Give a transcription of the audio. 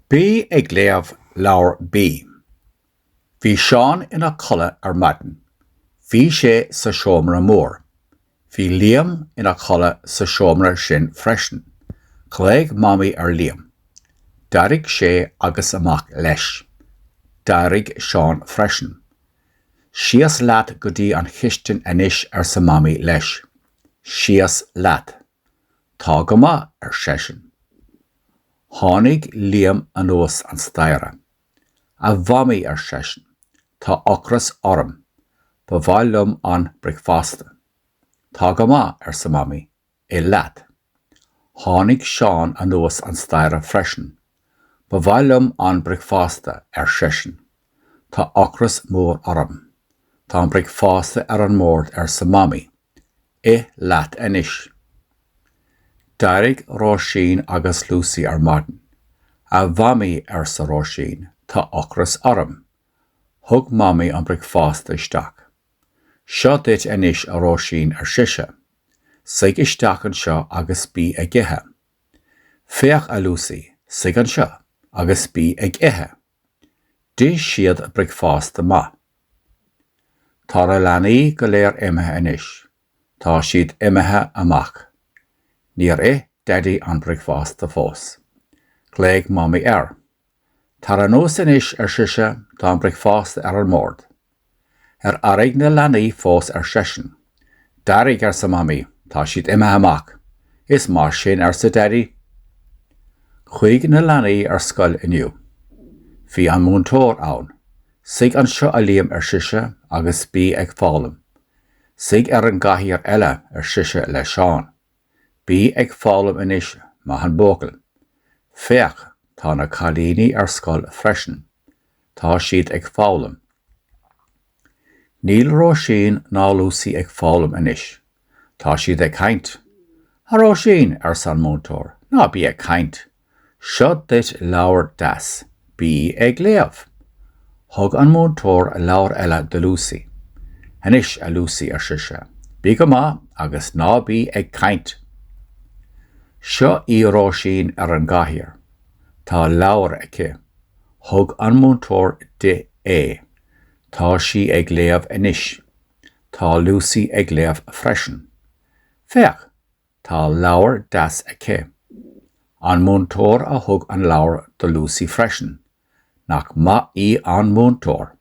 Bí ag Léamh Leabhar B. Bhí Seán ina choladh ar maidin. Bhí sé sa seomra mór. Bhí Liam ina choladh sa seomra sin freisin. Chléig mamaí ar Liam. D'arraigh sé agus amach leis. D'arraigh Seán freisin. Síos leat go dtí an chisteann anois ar sa mamaí leis. Síos leat. Tá go maith ar seisin. Tháinig Liam anuas an staire. A bhamaí ar seisin. Tá ocras orm. Ba bhail liom an bricfasta. Tá go maith ar sa mamaí. I leat. Tháinig Seán anuas an staire freisin. Ba bhail liom an bricfasta ar seisin. Tá ocras mór orm. Tá an bricfasta ar an mór ar sa mamaí. I leat anois. D'arraigh Róisín agus Lucy ar maidin. A bhamaí ar sa Róisín. Tá ocras orm. Thug mamaí an bricfasta isteach. Seo duit anois a Róisín ar siise. Sig isteach an seo agus bí ag ithe. Féach a Lucy, sig an seo, agus bí ag ithe. Dis siad a bricfasta maith. Tá a leanaí go léir imethe anois. Tá siad imethe amach. Níor daddy an bricfasta fós. Chléig mamaí ar. Tar anuas anois ar siise tá an bricfasta ar an mór. Ar araigh na leanaí fós ar seisin. D'arraigh ar sa mamaí, tá siad imethe amach. Is mar sin ar sa daddy. Chuig na leanaí ar scoil inniu. Bhí an múntóir ann. Sig an seo a Liam ar siise agus bí ag fálam. Sig ar an gcathaoir eile ar siise le Seán. Bí ag fálam anois maith an bócail. Féach tá na chalíní ar scoil freisin. Tá siad ag fálam. Níl Róisín ná Lucy ag fálam anois. Tá siad ag caint. A Róisín ar san múntóir, ná bí ag caint. Seo duit leabhar das. Bí ag Léamh. Thug an múntóir a leabhar eile de Lucy. Anois a Lucy ar siise. Bí go maith agus ná bí ag caint. Seo í Róisín ar an gcathaoir. Tá leabhar aici. Thug an múntóir de é. Tá sí ag Léamh anois. Tá Lucy ag Léamh freisin. Féach, tá leabhar das aici. An múntóir a thug an leabhar do Lucy freisin. Nach maith í an múntóir.